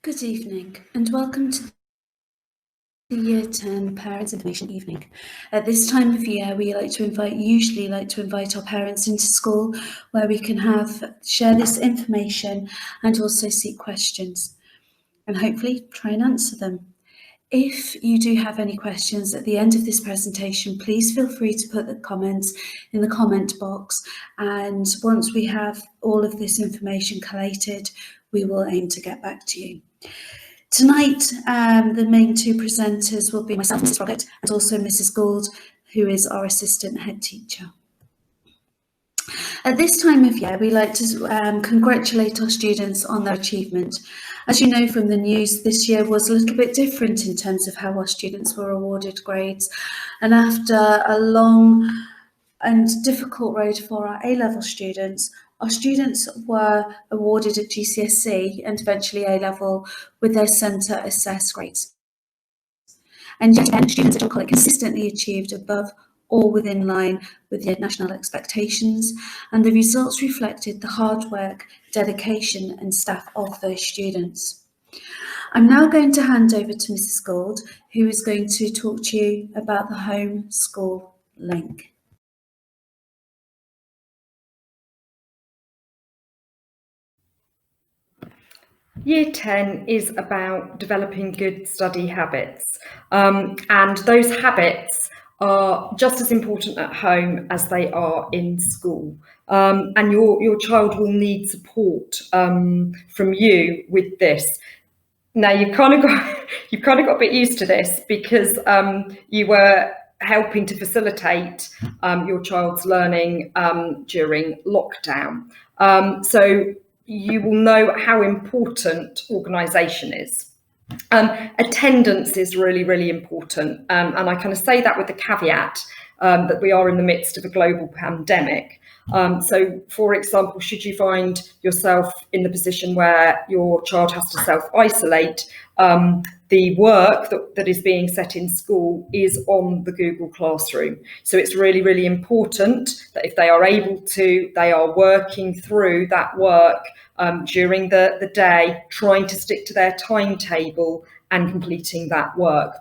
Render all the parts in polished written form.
Good evening and welcome to the Year 10 Parents Information Evening. At this time of year, we usually like to invite our parents into school where we can share this information and also seek questions and hopefully try and answer them. If you do have any questions at the end of this presentation, please feel free to put the comments in the comment box, and once we have all of this information collated, we will aim to get back to you. Tonight, the main two presenters will be myself, Mrs. Froggatt, and also Mrs. Gould, who is our assistant head teacher. At this time of year, we like to congratulate our students on their achievement. As you know from the news, this year was a little bit different in terms of how our students were awarded grades. And after a long and difficult road for our A-level students, our students were awarded at GCSE and eventually A-level with their centre assessed grades. And yet again, students at Tutor consistently achieved above or within line with the national expectations, and the results reflected the hard work, dedication and staff of those students. I'm now going to hand over to Mrs. Gould, who is going to talk to you about the home school link. Year 10 is about developing good study habits, and those habits are just as important at home as they are in school. And your child will need support from you with this. Now you've kind of got a bit used to this because you were helping to facilitate your child's learning during lockdown. So you will know how important organisation is. Attendance is really, really important. And I kind of say that with the caveat that we are in the midst of a global pandemic. So, for example, should you find yourself in the position where your child has to self-isolate, the work that is being set in school is on the Google Classroom. So it's really, really important that if they are able to, they are working through that work during the day, trying to stick to their timetable and completing that work.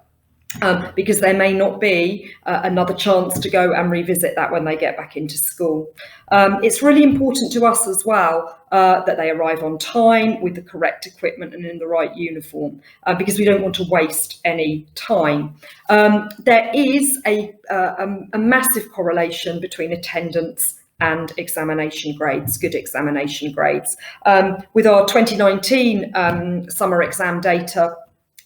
Because there may not be another chance to go and revisit that when they get back into school. It's really important to us as well that they arrive on time with the correct equipment and in the right uniform, because we don't want to waste any time. There is a massive correlation between attendance and examination grades, good examination grades. With our 2019 summer exam data,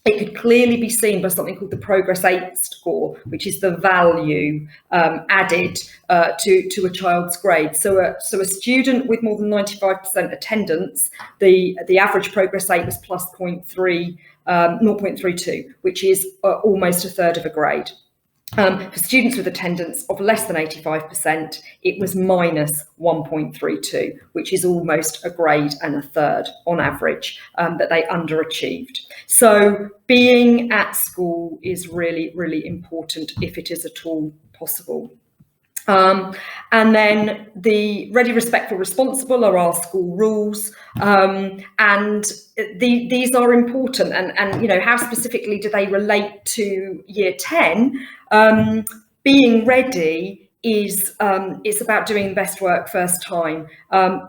it could clearly be seen by something called the Progress 8 score, which is the value added to a child's grade. So a student with more than 95% attendance, the average Progress 8 was plus 0.32, which is almost a third of a grade. For students with attendance of less than 85%, it was minus 1.32, which is almost a grade and a third on average that they underachieved. So being at school is really, really important if it is at all possible. And then the ready, respectful, responsible are our school rules, and these are important. And you know, how specifically do they relate to Year 10? Being ready is it's about doing the best work first time.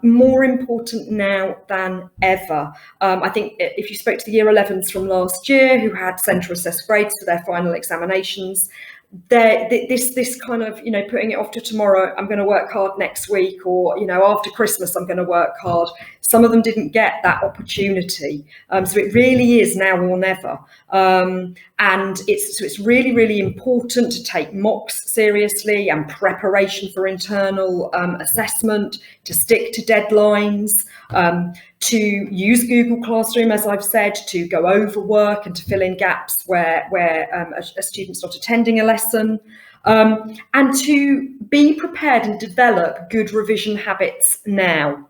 More important now than ever. I think if you spoke to the Year 11s from last year who had centre assessed grades for their final examinations, this kind of, you know, putting it off to tomorrow, I'm going to work hard next week, or, you know, after Christmas I'm going to work hard. Some of them didn't get that opportunity. So it really is now or never. And it's really, really important to take mocks seriously and preparation for internal assessment, to stick to deadlines, to use Google Classroom, as I've said, to go over work and to fill in gaps where a student's not attending a lesson, and to be prepared and develop good revision habits now.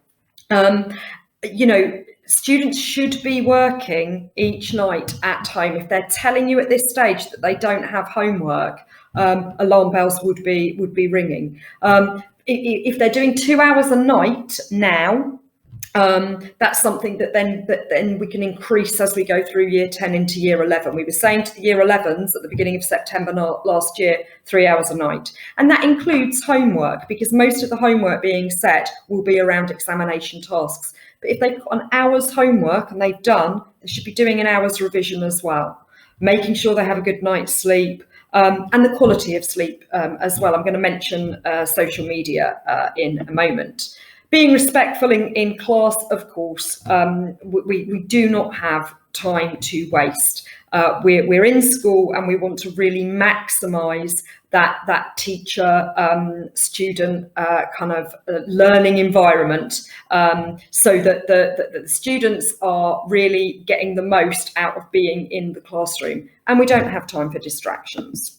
You know, students should be working each night at home. If they're telling you at this stage that they don't have homework, alarm bells would be ringing. If they're doing 2 hours a night now, That's something that then we can increase as we go through year 10 into year 11. We were saying to the year 11s at the beginning of September last year, 3 hours a night. And that includes homework, because most of the homework being set will be around examination tasks. But if they've got an hour's homework and they've done, they should be doing an hour's revision as well, making sure they have a good night's sleep, and the quality of sleep as well. I'm going to mention social media in a moment. Being respectful in class, of course, we do not have time to waste. We're in school and we want to really maximise that teacher student kind of learning environment, so that the students are really getting the most out of being in the classroom, and we don't have time for distractions.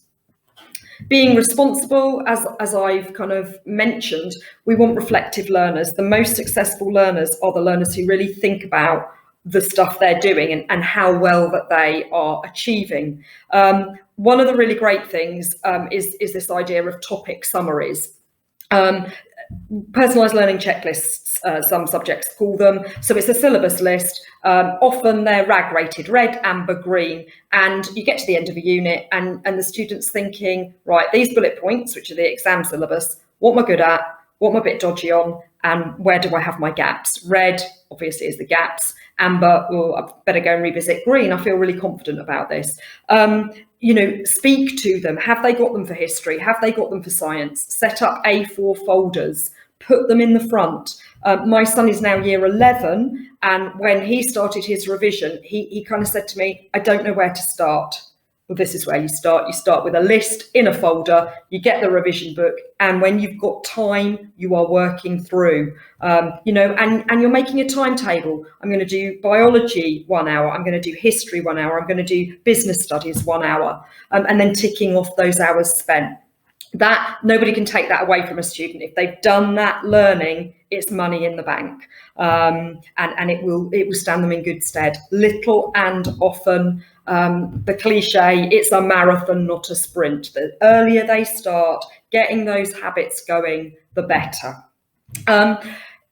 Being responsible, as I've kind of mentioned, we want reflective learners. The most successful learners are the learners who really think about the stuff they're doing and how well that they are achieving. One of the really great things is this idea of topic summaries. Personalised learning checklists, some subjects call them. So it's a syllabus list. Often they're RAG rated, red, amber, green, and you get to the end of a unit and the student's thinking, right, these bullet points, which are the exam syllabus, what am I good at, what am I a bit dodgy on, and where do I have my gaps? Red, obviously, is the gaps. Amber, oh, I better go and revisit. Green, I feel really confident about this. You know, speak to them. Have they got them for history? Have they got them for science? Set up A4 folders, put them in the front. My son is now year 11, and when he started his revision, he kind of said to me, I don't know where to start. Well, this is where you start. You start with a list in a folder, you get the revision book, and when you've got time, you are working through, you know, and you're making a timetable. I'm going to do biology 1 hour, I'm going to do history 1 hour, I'm going to do business studies 1 hour, and then ticking off those hours spent. That nobody can take that away from a student. If they've done that learning, it's money in the bank, and it will stand them in good stead. Little and often, the cliche, it's a marathon, not a sprint. The earlier they start getting those habits going, the better.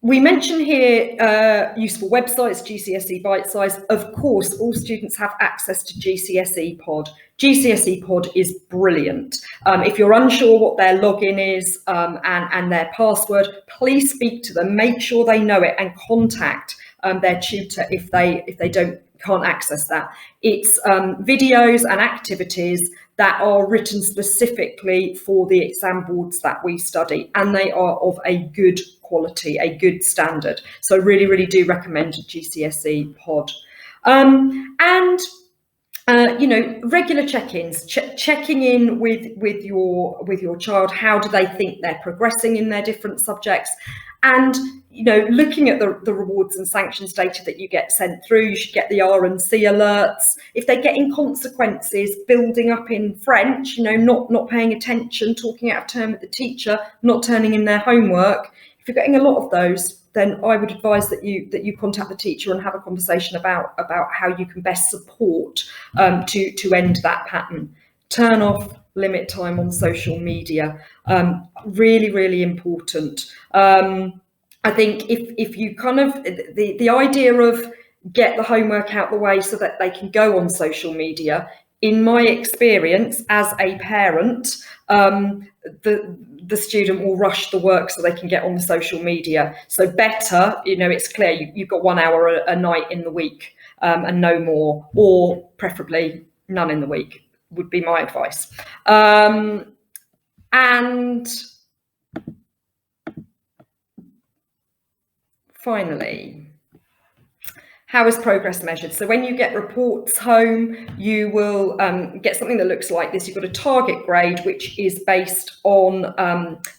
We mention here useful websites, GCSE Bite Size. Of course, all students have access to GCSE Pod. GCSE Pod is brilliant. If you're unsure what their login is and their password, please speak to them, make sure they know it, and contact their tutor if they can't access that. It's videos and activities that are written specifically for the exam boards that we study, and they are of a good quality, a good standard. So really, really do recommend GCSE Pod. You know, regular check-ins, checking in with your child. How do they think they're progressing in their different subjects? And, you know, looking at the rewards and sanctions data that you get sent through, you should get the R&C alerts. If they're getting consequences building up in French, you know, not paying attention, talking out of turn with the teacher, not turning in their homework, if you're getting a lot of those, then I would advise that you contact the teacher and have a conversation about how you can best support to end that pattern. Turn off, limit time on social media. Really, really important. I think if you kind of, the idea of get the homework out the way so that they can go on social media, in my experience as a parent, the student will rush the work so they can get on the social media. So better, you know, it's clear you've got 1 hour a night in the week, and no more, or preferably none in the week would be my advice. And finally, how is progress measured? So when you get reports home, you will get something that looks like this. You've got a target grade, which is based on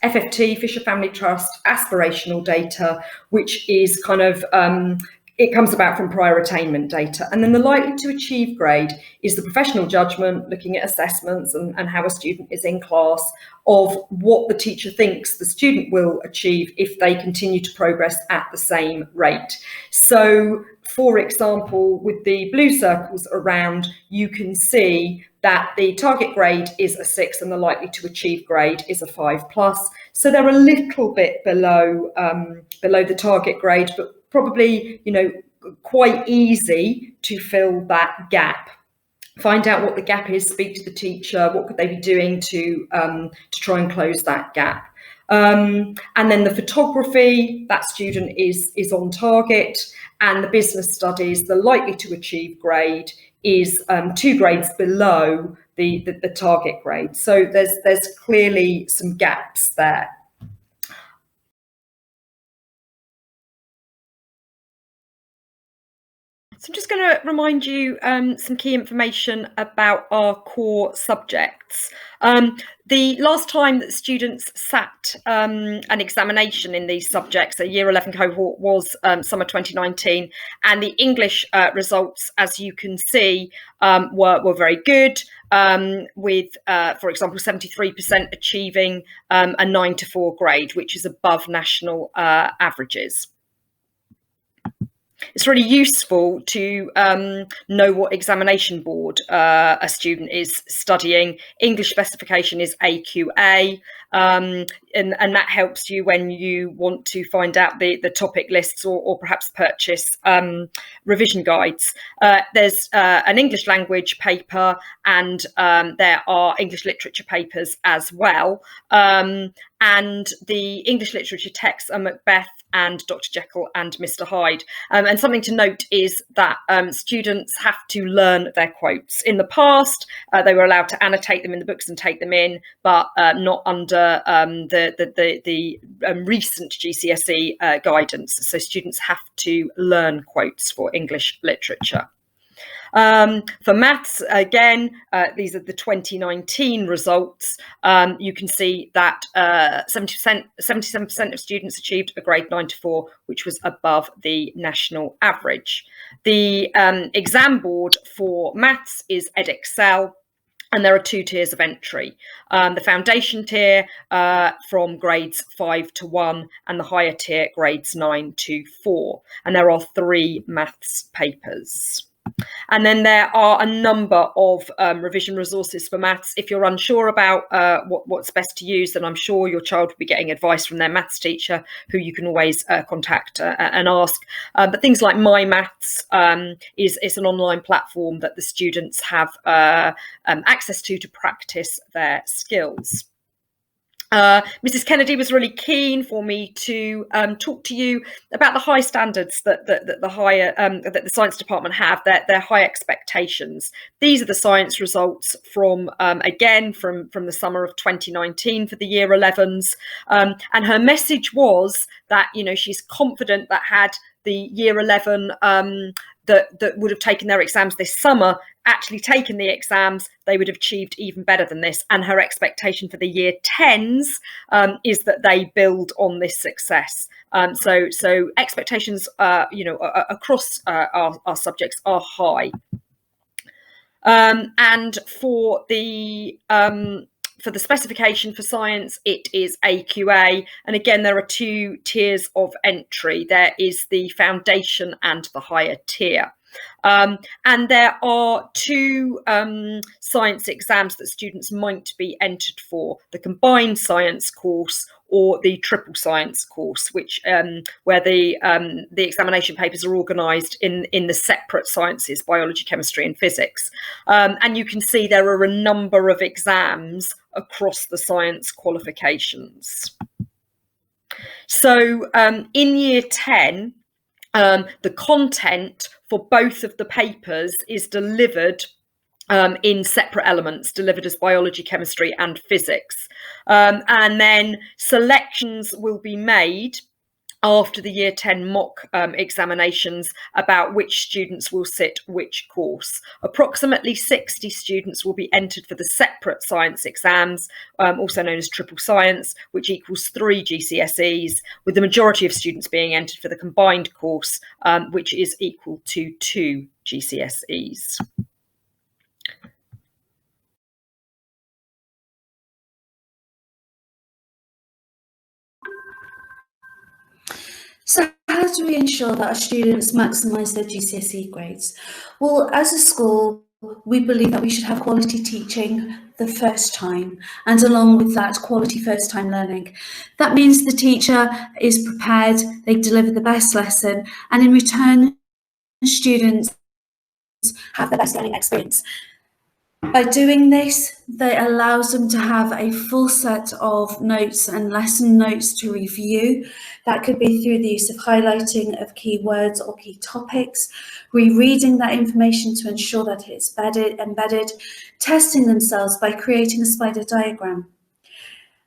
FFT, Fisher Family Trust, aspirational data, which is kind of, it comes about from prior attainment data. And then the likely to achieve grade is the professional judgment, looking at assessments and how a student is in class, of what the teacher thinks the student will achieve if they continue to progress at the same rate. So, for example, with the blue circles around, you can see that the target grade is a 6 and the likely to achieve grade is a 5+. So they're a little bit below the target grade, but probably, quite easy to fill that gap. Find out what the gap is, speak to the teacher, what could they be doing to try and close that gap. And then the photography, that student is on target, and the business studies, the likely to achieve grade is 2 grades below the target grade. So there's clearly some gaps there. So I'm just going to remind you some key information about our core subjects. The last time that students sat an examination in these subjects, a Year 11 cohort, was summer 2019, and the English results, as you can see, were very good, with, for example, 73% achieving a 9 to 4 grade, which is above national averages. It's really useful to know what examination board a student is studying. English specification is AQA, and that helps you when you want to find out the topic lists or perhaps purchase revision guides. There's an English language paper, and there are English literature papers as well. And the English literature texts are Macbeth and Dr. Jekyll and Mr. Hyde. And something to note is that students have to learn their quotes. In the past, they were allowed to annotate them in the books and take them in, but not under the recent GCSE guidance. So students have to learn quotes for English literature. For maths, again, these are the 2019 results. You can see that 77% of students achieved a grade 9 to 4, which was above the national average. The exam board for maths is Edexcel, and there are 2 tiers of entry. The foundation tier from grades 5 to 1, and the higher tier grades 9 to 4. And there are 3 maths papers. And then there are a number of revision resources for maths. If you're unsure about what's best to use, then I'm sure your child will be getting advice from their maths teacher, who you can always contact and ask. But things like My Maths is an online platform that the students have access to practice their skills. Mrs. Kennedy was really keen for me to talk to you about the high standards that the science department have, their high expectations. These are the science results from again from the summer of 2019 for the Year 11s, and her message was that she's confident that had the Year 11 that would have taken their exams this summer actually taken the exams, they would have achieved even better than this. And her expectation for the Year 10s is that they build on this success. So expectations, across our subjects are high. And for the specification for science, it is AQA. And again, there are 2 tiers of entry. There is the foundation and the higher tier. And there are 2 science exams that students might be entered for: the combined science course or the triple science course, which where the examination papers are organised in the separate sciences, biology, chemistry and physics. And you can see there are a number of exams across the science qualifications. So in Year 10, the content for both of the papers is delivered in separate elements, delivered as biology, chemistry and physics. And then selections will be made after the Year 10 mock examinations about which students will sit which course. Approximately 60 students will be entered for the separate science exams, also known as triple science, which equals 3 GCSEs, with the majority of students being entered for the combined course, which is equal to 2 GCSEs. So how do we ensure that our students maximise their GCSE grades? Well, as a school, we believe that we should have quality teaching the first time, and along with that, quality first time learning. That means the teacher is prepared, they deliver the best lesson, and in return, students have the best learning experience. By doing this, that allows them to have a full set of notes and lesson notes to review. That could be through the use of highlighting of key words or key topics, rereading that information to ensure that it's embedded, testing themselves by creating a spider diagram.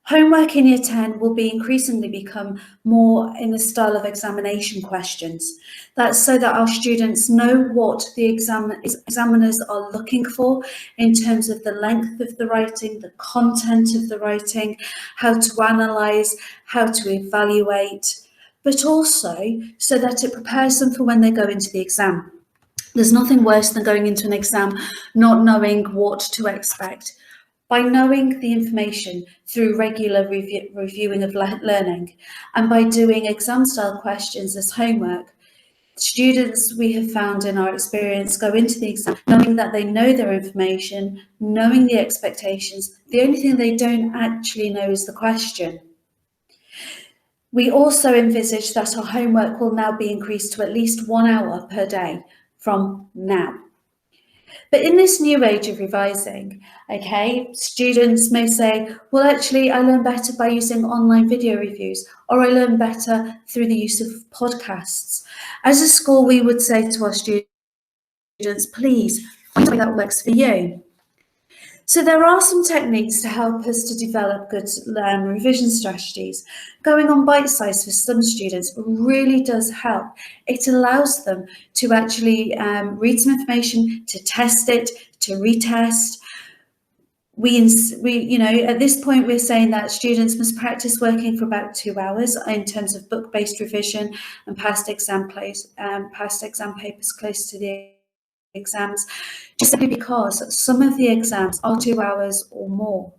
Homework in Year 10 will increasingly become more in the style of examination questions. That's so that our students know what the examiners are looking for in terms of the length of the writing, the content of the writing, how to analyse, how to evaluate, but also so that it prepares them for when they go into the exam. There's nothing worse than going into an exam not knowing what to expect. By knowing the information through regular reviewing of learning and by doing exam-style questions as homework, students, we have found in our experience, go into the exam knowing that they know their information, knowing the expectations. The only thing they don't actually know is the question. We also envisage that our homework will now be increased to at least 1 hour per day from now. But in this new age of revising, okay, students may say, well, actually, I learn better by using online video reviews, or I learn better through the use of podcasts. As a school, we would say to our students, please find a way that works for you. So there are some techniques to help us to develop good revision strategies. Going on bite size for some students really does help. It allows them to actually read some information, to test it, to retest. We, at this point, we're saying that students must practice working for about 2 hours in terms of book-based revision and past exam papers close to the exams, just simply because some of the exams are 2 hours or more.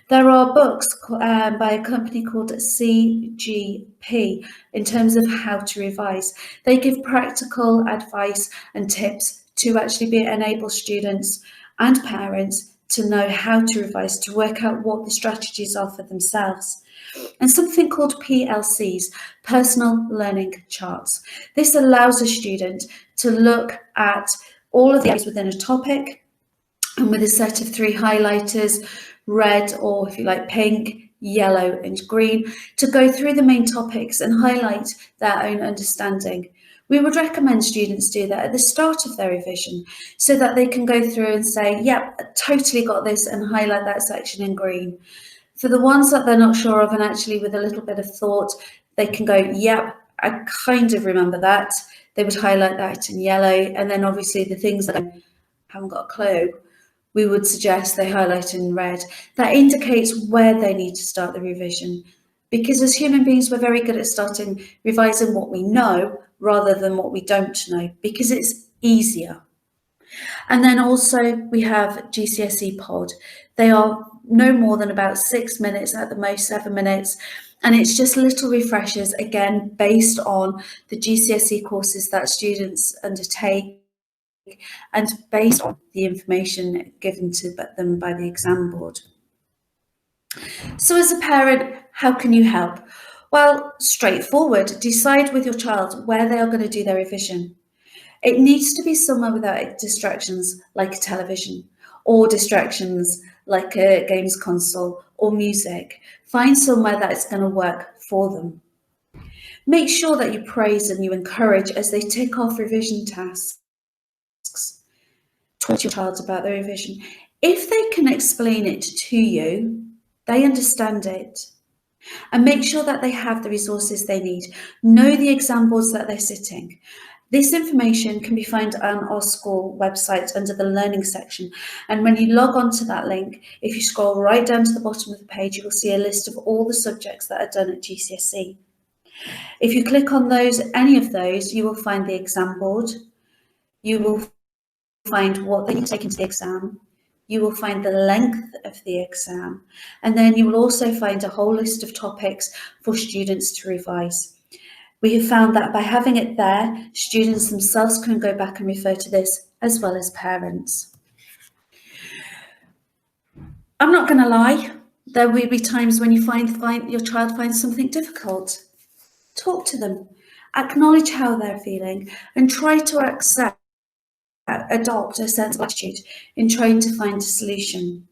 There are books by a company called CGP in terms of how to revise. They give practical advice and tips to actually enable students and parents to know how to revise, to work out what the strategies are for themselves. And something called PLCs, personal learning charts. This allows a student to look at all of the areas within a topic and with a set of 3 highlighters, red, or if you like, pink, yellow and green, to go through the main topics and highlight their own understanding. We would recommend students do that at the start of their revision so that they can go through and say, yep, I totally got this, and highlight that section in green. For the ones that they're not sure of and actually with a little bit of thought, they can go, yep, I kind of remember that. They would highlight that in yellow. And then obviously the things that I haven't got a clue, we would suggest they highlight in red. That indicates where they need to start the revision. Because as human beings, we're very good at revising what we know rather than what we don't know, because it's easier. And then also we have GCSE Pod. They are no more than about 6 minutes, at the most 7 minutes. And it's just little refreshers, again, based on the GCSE courses that students undertake and based on the information given to them by the exam board. So as a parent, how can you help? Well, straightforward. Decide with your child where they are going to do their revision. It needs to be somewhere without distractions like a television, or distractions like a games console or music. Find somewhere that is going to work for them. Make sure that you praise and you encourage as they tick off revision tasks. Talk to your child about their revision. If they can explain it to you, they understand it. And make sure that they have the resources they need. Know the exam boards that they're sitting. This information can be found on our school website under the learning section. And when you log on to that link, if you scroll right down to the bottom of the page, you will see a list of all the subjects that are done at GCSE. If you click on any of those, you will find the exam board. You will find what they need to take into the exam. You will find the length of the exam. And then you will also find a whole list of topics for students to revise. We have found that by having it there, students themselves can go back and refer to this, as well as parents. I'm not going to lie, there will be times when you find your child finds something difficult. Talk to them, acknowledge how they're feeling, and try to adopt a sense of attitude in trying to find a solution.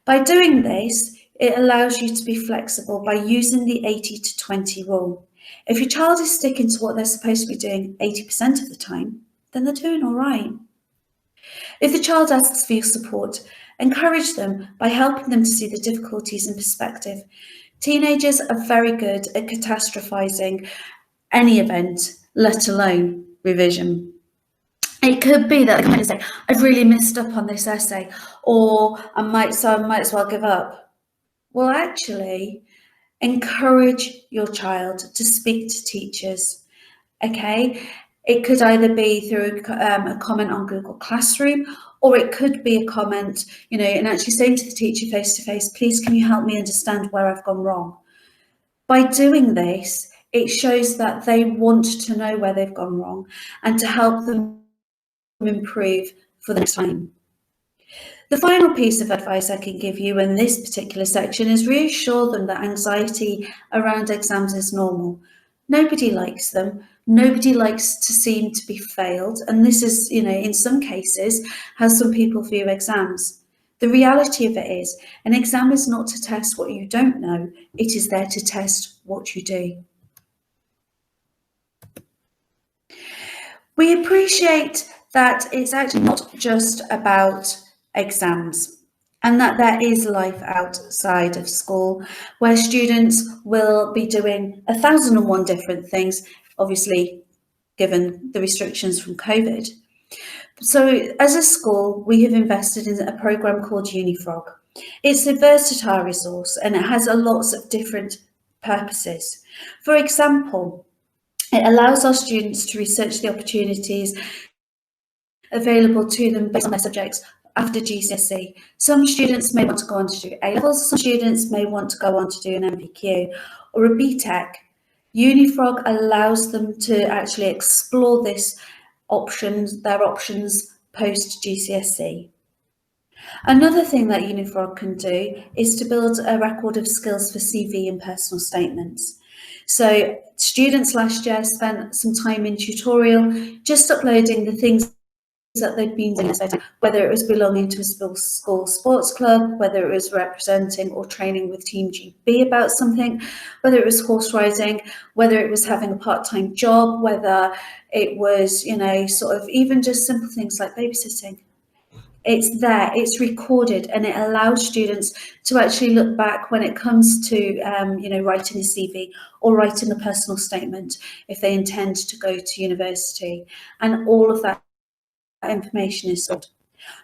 By doing this, it allows you to be flexible by using the 80 to 20 rule. If your child is sticking to what they're supposed to be doing 80% of the time, then they're doing all right. If the child asks for your support, encourage them by helping them to see the difficulties in perspective. Teenagers are very good at catastrophizing any event, let alone revision. It could be that they might say, I've really messed up on this essay, or I might as well give up. Well, actually, encourage your child to speak to teachers, okay? It could either be through a comment on Google Classroom, or it could be a comment, and actually saying to the teacher face to face, please, can you help me understand where I've gone wrong? By doing this, it shows that they want to know where they've gone wrong and to help them improve for the next time. The final piece of advice I can give you in this particular section is reassure them that anxiety around exams is normal. Nobody likes them. Nobody likes to seem to be failed. And this is, in some cases, how some people view exams. The reality of it is, an exam is not to test what you don't know. It is there to test what you do. We appreciate that it's actually not just about exams, and that there is life outside of school where students will be doing 1,001 different things, obviously given the restrictions from COVID. So as a school, we have invested in a program called Unifrog. It's a versatile resource and it has lots of different purposes. For example, it allows our students to research the opportunities available to them based on their subjects after GCSE. Some students may want to go on to do A-levels, some students may want to go on to do an MPQ or a BTEC. Unifrog allows them to actually explore their options post GCSE. Another thing that Unifrog can do is to build a record of skills for CV and personal statements. So students last year spent some time in tutorial just uploading the things that they'd been doing, whether it was belonging to a school sports club, whether it was representing or training with Team GB about something, whether it was horse riding, whether it was having a part-time job, whether it was, sort of even just simple things like babysitting. It's there, it's recorded, and it allows students to actually look back when it comes to, writing a CV or writing a personal statement if they intend to go to university, and all of that information is stored.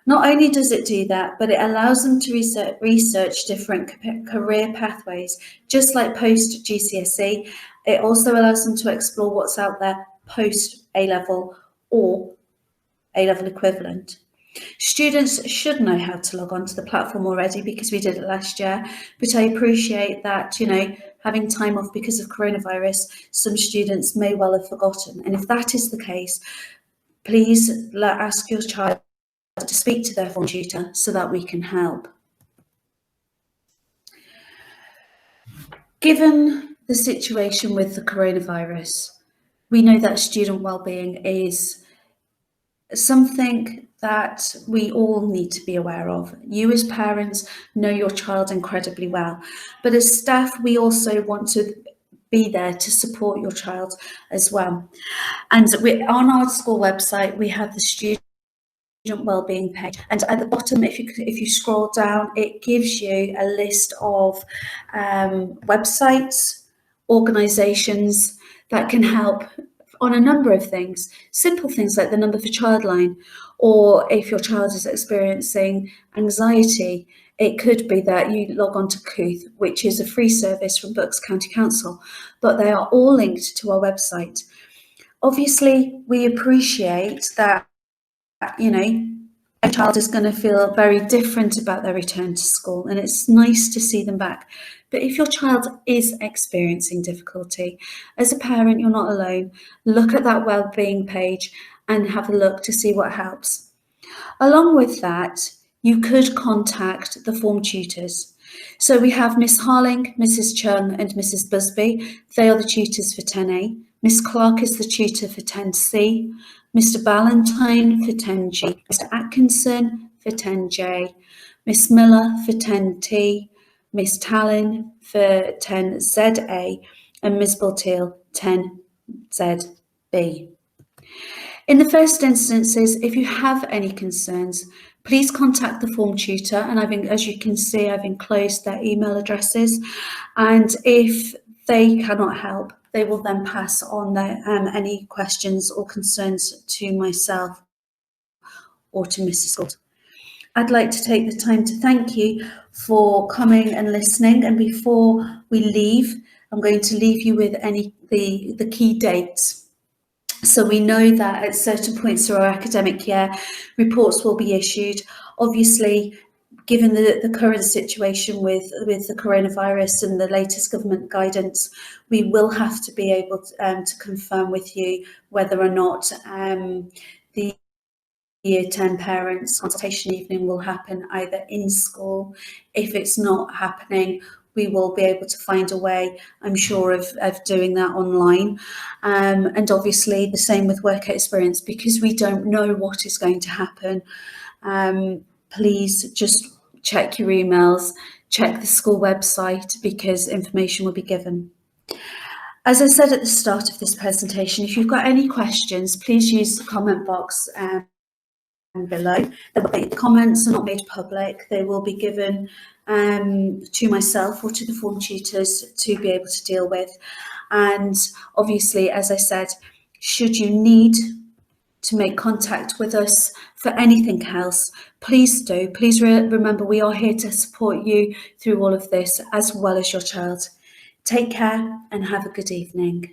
Not only does it do that, but it allows them to research different career pathways, just like post GCSE. It also allows them to explore what's out there post A-level or A-level equivalent. Students should know how to log on to the platform already because we did it last year, but I appreciate that, having time off because of coronavirus, some students may well have forgotten. And if that is the case, please ask your child to speak to their form tutor so that we can help. Given the situation with the coronavirus, we know that student wellbeing is something that we all need to be aware of. You as parents know your child incredibly well, but as staff, we also want to be there to support your child as well. And on our school website, we have the student wellbeing page, and at the bottom, if you scroll down, it gives you a list of websites, organisations that can help on a number of things, simple things like the Number for Childline, or if your child is experiencing anxiety, it could be that you log on to Couth, which is a free service from Bucks County Council, but they are all linked to our website. Obviously, we appreciate that, a child is going to feel very different about their return to school, and it's nice to see them back. But if your child is experiencing difficulty, as a parent, you're not alone. Look at that wellbeing page and have a look to see what helps. Along with that, you could contact the form tutors. So we have Miss Harling, Mrs. Chung and Mrs. Busby. They are the tutors for 10A. Miss Clark is the tutor for 10C. Mr. Ballantyne for 10G. Mr. Atkinson for 10J. Miss Miller for 10T. Miss Tallon for 10ZA. And Ms. Bulteel 10ZB. In the first instances, if you have any concerns, please contact the form tutor, and as you can see, I've enclosed their email addresses, and if they cannot help, they will then pass on their, any questions or concerns to myself or to Mrs. Gould. I'd like to take the time to thank you for coming and listening, and before we leave, I'm going to leave you with the key dates. So we know that at certain points through our academic year, reports will be issued. Obviously, given the current situation with the coronavirus and the latest government guidance, we will have to be able to confirm with you whether or not the Year 10 parents consultation evening will happen either in school. If it's not happening, we will be able to find a way, I'm sure, of doing that online. And obviously the same with work experience, because we don't know what is going to happen. Please just check your emails, check the school website, because information will be given. As I said at the start of this presentation, if you've got any questions, please use the comment box below. The comments are not made public. They will be given to myself or to the form tutors to be able to deal with. And obviously, as I said, should you need to make contact with us for anything else, please do. Please remember, we are here to support you through all of this, as well as your child. Take care and have a good evening.